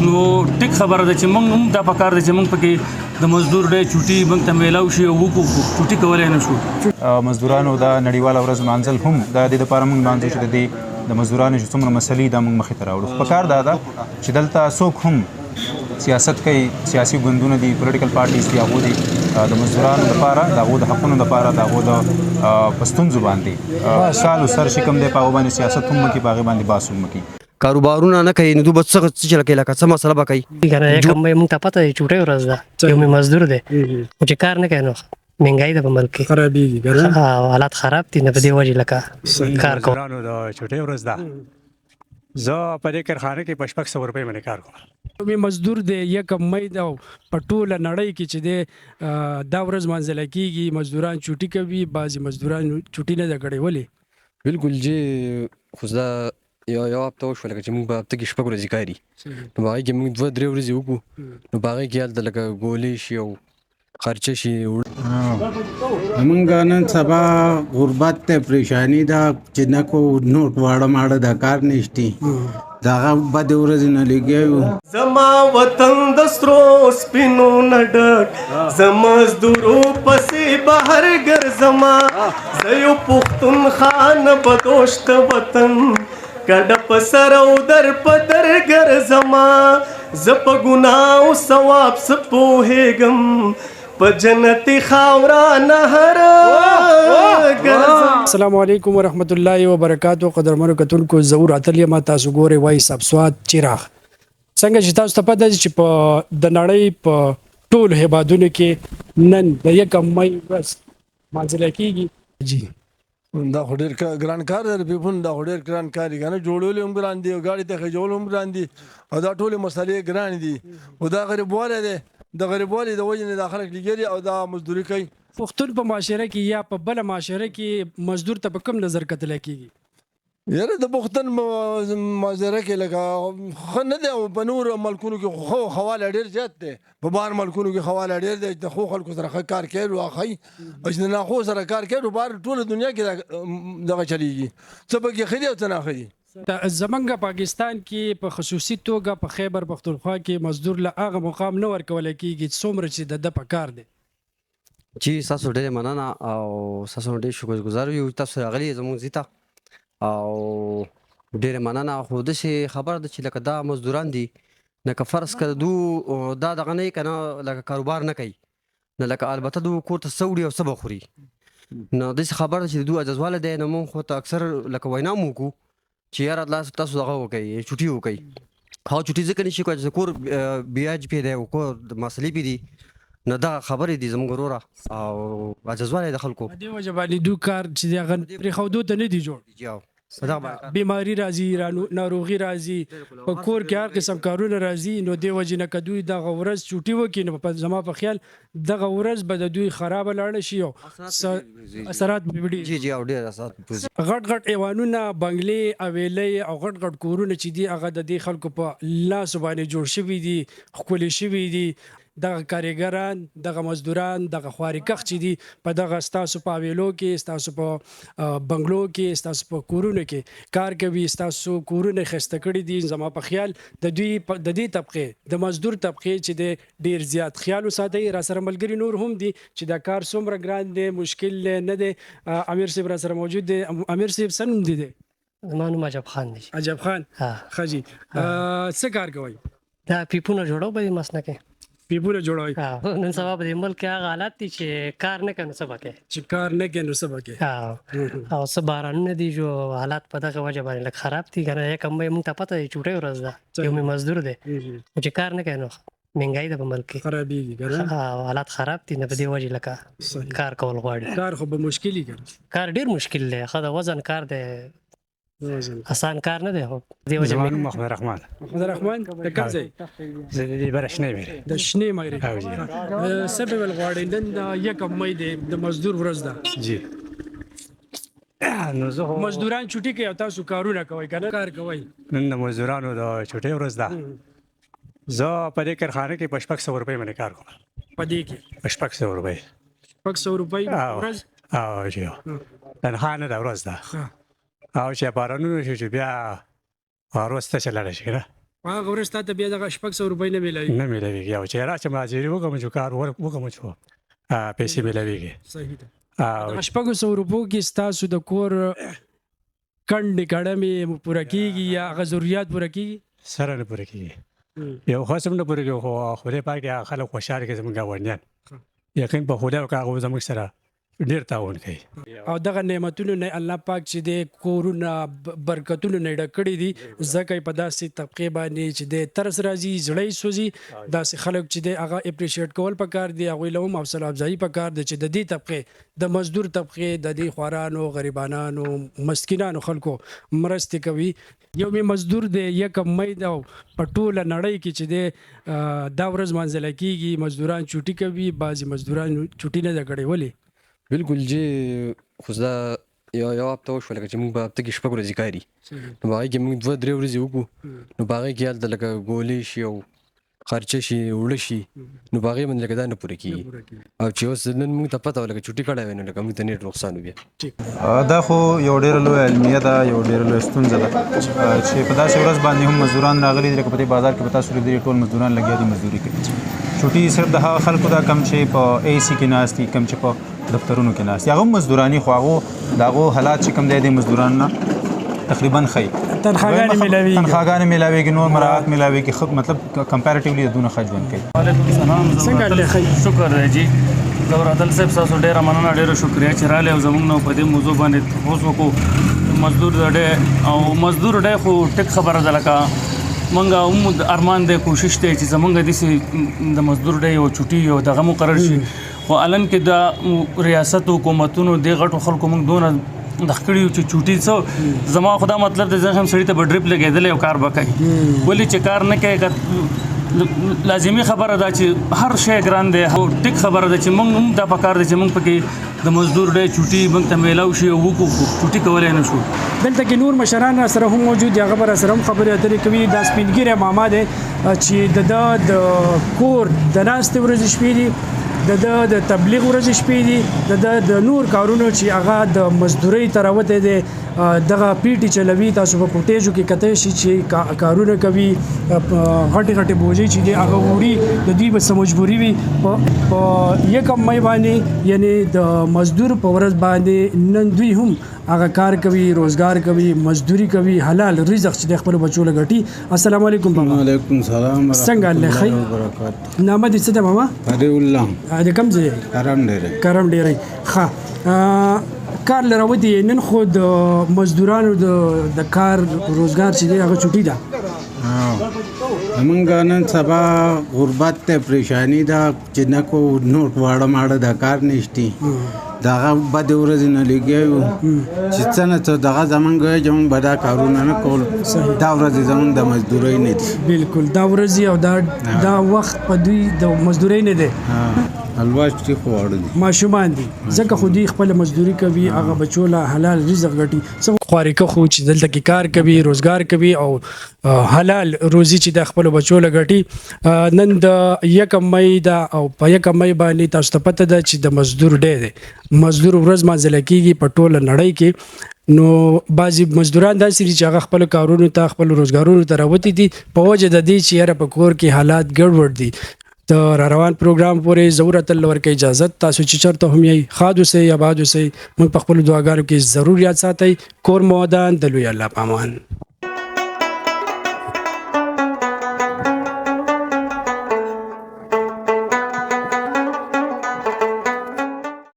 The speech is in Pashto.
نو ټیک خبره ده چې موږ هم دا پکار ده چې موږ پکې د مزدور ډې چوټي موږ ته میلاو شي او وکړو چوټي کولای نه شو. مزدورانو دا نړیواله ورځ لمانځل هم د دې لپاره موږ لمانځو چې د مزدورانو چې څومره مسلې دا موږ مخې ته راوړو. پکار دا ده چې دلته څوک هم سیاست کوي، سیاسي ګوندونه دي، پولیټیکل پارټیز دي، هغو دي د مزدورانو لپاره د هغو د حقونو لپاره د هغو د په ستونزو باندې سال و سر چې کوم دی په هغو باندې سیاست هم وکړي، په هغې باندې بحث هم وکړي. کاروبارونه نه کوي نو دوی به څه چل کوي، لکه څه مسله به کوي کنه یکم موږ ته پته دی چوټۍ ورځ ده، یو مې مزدور دی چې کار نه کوي نو مهنګاي ده په ملک کې خرابېږي که نه، حالات خراب دي نه په دې وجې لکه کار کوم. مزدورانو د چوټۍ ورځ ده، زه په دې کارخانه کې په 600 روپۍ باندې کار کوم. مې مزدور دی یکم مۍ ده او په ټوله نړۍ کې چې دی دا ورځ منځله کېږي، مزدوران چوټي کوي، بعضې مزدوران چوټي نه ده کړې. ولې؟ بالکل جی خو دا یو هفته وشوه لکه چې موږ په هفته کې 6 ورځې کاري، نو په هغې کې موږ 2-3 ورځې وکړو، نو په هغې کې هلته لکه ګولې شي او خرچه شي. زمونږ نن سبا غربت ته پریشانی ده چې نه کو نوټ واړه ماړه د کار نشتی، دغه بدې ورځې نه لګیا زما وطن د سترو سپینو نه ډک، زه مزدورو پسې بهر ګرځما، زه یو پښتونخوا نه بدوشت وطن کډه په سر او در په در ګرځما، زه په ګناه او ثواب څه پوهېږم، په جنتي خاوره نه هر ګرځم. السلام علیکم ورحمت الله وبرکاتو. قدرمنو کتونکو زه راتلی یم، تاسو ګورئ وایس اف سوات چراغ. څنګه چې تاسو ته پته ده چې په د نړۍ په ټولو هیوادونو کې نن د 1 مۍ ورځ لمانځل کېږي. جی دا خو ډېر ګران کار دی پیپون، دا خو ډېر ګران کار دی که نه، جوړول هم ګران دي او ګاډي ته خېجول هم ګران دي او دا ټولې مسلې ګران دي او دا غریبوالی دی، د غریبوالي د وجې نه دا خلک لګېږي او دا مزدوري کوي. پښتون په معاشره کې یا په بله معاشره کې مزدور ته په کوم نظر کتلی کېږي؟ یاره د پښتون معاشره کې لکه ښه نه دی او په نورو ملکونو کې خو خواله ډېر زیات دی، په بهر ملکونو کې خواله ډېر دی چې د ښو خلکو سره ښه کار کوي او ښایي او چې د ناښو سره کار کوي نو بهر ټوله دنیا کې دغه چلېږي، څه پکې ښه دي او څه ناښه دي. زمونږ پاکستان کې په خصوصي توګه په خیبر پښتونخوا کې مزدور له هغه مقام نه ورکولی کېږي څومره چې د ده په کار دی. چې ستاسو ډېرې مننه او ستاسو ډېر شکرګزار یو تاسو راغلي زموږ ځای ته او ډېرې مننه. خو داسې خبره ده چې لکه دا مزدوران دي لکه فرض که دو دا دغه نه که نه لکه کاروبار نه کوي نو لکه البته دو کور ته څه وړي او څه به خوري، نو داسې خبره ده چې د دوی عجزوالی دی. نو موږ خو ته اکثر لکه وینا هم وکړو چې یاره تاسو دغه وکړئ چوټي وکړئ، هغه چوټي ځکه نه شي کولی چې کور بیاج پې دی او کور د مسلې پې دي، نو دغه خبرې دي زموږ وروره او عجزوالی د خلکو په دې وجه باندې دو کار چې دی هغه پرېښودو ته نه دي جوړ، بیماری راځي، ناروغي راځي، په کور کې هر قسم کارونه راځي، نو دې وجې نه که دوی دغه ورځ چوټي وکړي نو زما په خیال دغه ورځ به د دوی خرابه لاړه شي او اثرات به ډېر غټ ایوانونه، بنګلې، اویلۍ او غټ کورونه چې دي هغه د دې خلکو په لاسو باندې جوړ شوي دي، ښکلي شوي دي. دغه کارګران، دغه مزدوران، دغه خوارکښ چې دي په دغه ستاسو په اویلو کې، ستاسو په بنګلو کې، ستاسو په کورونو کې کار کوي، ستاسو کورونه ښایسته کړي دي. زما په خیال د دوی د دې طبقې د مزدور طبقې چې دی ډېر زیات خیال وساتئ. را سره ملګري نور هم دي چې دا کار څومره ګران دی، مشکل نه دی. امیر صاحب را سره موجود دی. امیر صاحب څه نوم دی؟ زما نوم عجب خان دی. عجب خان، ښه جي. څه کار کوئ؟ دا پیپونه جوړو په دې مسنه کې پیپونه جوړوي. نن سبا په دې ملک کې هغه حالات دي چې کار نه کوي نو څه به کوي، چې کار نه کوي نو څه به کوي. او څه بارانونه دي جو حالات په دغه وجه باندې لږ خراب دي که نه. 1 مۍ موږ ته پته دی چوټۍ ورځ ده، یو مې مزدور دی چې کار نه کوي نو مهنګاي ده په ملک کې خرابېږي که نه، حالات خراب دي نه، په دې وجې لکه کار کول غواړي. کار خو به مشکل وي که نه؟ کار ډېر مشکل دی، ښه د وزن کار دی، آسان کار نه دی. خو دې وجه زما نوم محمد رحمان. محمد رحمان د کوم ځای؟ زه د دې بره شنې مېرې. د شنې مېرې. څه به ول غواړئ؟ نن د 1 مۍ دی، د مزدور ورځ ده. جی نو زه مزدوران چوټي کوي او تاسو کارونه کوئ که نه؟ کار کوئ. نن د مزدورانو د چوټۍ ورځ ده، زه په دې کارخانه کې په 600 روپۍ باندې کار کوم. په دې کې په 600 روپۍ 600 روپۍ ورځ؟ او جی تنخوا نه ده، ورځ ده. او چې بارانونه شي چې بیا ورځ ته چې لاړه شي که نه هغه ورځ تا ته بیا دغه 600 روپۍ نه میلاوي نه ملويږي او چې راځم حاضري وکم چې کار وکم چې پیسې ملويږي صحیح ده او دغه 600 روپو کې ستاسو د کور کڼې کړمې پوره کېږي یا هغه ضرورت پوره کېږي سره نه پوره کېږي یو خاص هم نه پوره کېږي خو خدای پاک دې خلک خوشحاله کړي زموږ ګاونډیان یقین په خدای او هغه زموږ سره ډېر تعاون کوي او دغه نعمتونو نه الله پاک چې د کورونه برکتونو نه ډک کړي دي ځکه په داسې طبقه باندې چې د ترس راځي زړی سوزي داسې خلک چې د هغه اپریشیټ کول پکار دي هغه لوم حوصله افزایی پکار دي چې د دې طبقه د مزدور طبقه د دې خوارانو غریبانو مسکینانو خلکو مرستې کوي یو می مزدور دی یک مې دا پټوله نړۍ کې چې د دا ورځ منځل کېږي مزدوران چوټي کوي بعضي مزدوران چوټي نه کړي ولی بالکل جی خو دا یو هفته وشوه لکه چې موږ په هفته کې شپږ ورځې کاري نو په هغې کې موږ 2-3 ورځې وکړو نو په هغې کې هلته لکه ګولې شي او خرچه شي اوړه شي نو په هغې باندې لکه دا نه پوره کېږي او چې اوس نن موږ ته پته وه لکه چوټي کړی وی نو لکه موږ ته ډېر نقصان و بیا دا خو یو ډېره لویه علمیه ده یو ډېره لویه ستونزه ده چې په داسې ورځ باندې هم مزدوران راغلي دي لکه په دې بازار کې به تاسو لیدلي ټول مزدوران لګیا دي مزدوري کوي چوټي صرف د هغه خلکو دا کم چې په اے سی کې ناست دي کم چې په دفترونو کې ناست دي هغه هم مزدوراني خو هغو د هغو حالات چې کم دی د مزدورانو نه تقریبا ښایي تنخواګانې میلاویږي نور مراعات میلاویږي مطلب کمپیریټیولی د دونه ښه ژوند کوي وعلیکم السلام شکر دی جی زوراتل صاحب تاسو ډیره مننه ډیره شکریا چې راغلی او زموږ نه په دې موضوع باندې تپوس وکړو مزدور دی او مزدور دی خو ټیک خبره ده لکه منګه هم ارمان دی کوشش دی چې زمونږ داسې د مزدور دی یو چوټي یو دغه مقرر شي خو الان کې د ریاست حکومتونو د غټو خلکو موږ دونه د خکړیو چې چوټي څو زما خدا مطلب د ځکه هم سړی ته ډریپ لګیدل او کار وکړي ولی چې کار نه کوي لازمي خبره ده چې هر شی ګران دی او ټیک خبره ده چې موږ هم دا پکار دي چې موږ پکې د مزدور دی چوټي موږ ته میلاو شي او وکړو چوټي کولای نه شو دلته کې نور مشران سره هم موجود دي هغه سره هم خبرې اترې کوي دا سپینګیری ماما دی چې د کور د ناستې ورځې شپې دي د تبلیغ ورځې شپې دي د نور کارونو چې هغه د مزدورۍ ته راوتی دی دغه پیټي چلوي تاسو په فوټیجو کې کتلی شي چې کارونه کوي غټې غټې بوجۍ چې دي هغه وړي د دوی به څه مجبوري وي په یکم مۍ باندې یعنې د مزدور په ورځ باندې نن دوی هم هغه کار کوي روزګار کوي مزدوري کوي حلال رزق چې د خپلو بچو له ګټي السلام علیکم بابا وعلیکم السلام څنګه الله خیر نامه دې څه ده ماما هری الله د کوم ځای کرم ډیری ښه کار لراوتی نن خو د مزدورانو د کار روزګار چې دی هغه چوټي ده زمونږ نن سبا غربت ته پریشانی ده چې نه کو نوټ واړه ماړه د کار نشتی دغه بد ورځ نه لګیو چې څنګه دغه زمونږ جمع بدا کارونه نه کول دا ورځ زمونږ د مزدورۍ نه دي بالکل دا ورځ او دا وخت په دوی د مزدورۍ نه دی الواش چې خواړه دي ماشومان دي ځکه خو دوی خپل مزدوري کوي هغه بچو له حلال رزق ګټي څو خواري که خو چې دلته کې کار کوي روزګار کوي او حلال روزي چې د خپل بچو له ګټي نن د یکم مۍ دا او په یکم مۍ باندې تاسو ته پته ده چې د مزدور ډے دی مزدور ورځ مانځل کېږي په ټوله نړۍ کې نو بعضی مزدوران داسې دي چې هغه خپل کارونو ته خپل روزګارونو ته راوتی دي په وجه د دې چې یاره په کور کې حالات ګډوډ دي د روان پروګرام پورې ضرورت لور کې اجازه تاسو چې چرته هم یې خادو سي آبادو سي موږ په خپل دعاګانو کې ضرور یاد ساتئ کور مودان د لوی الله پامان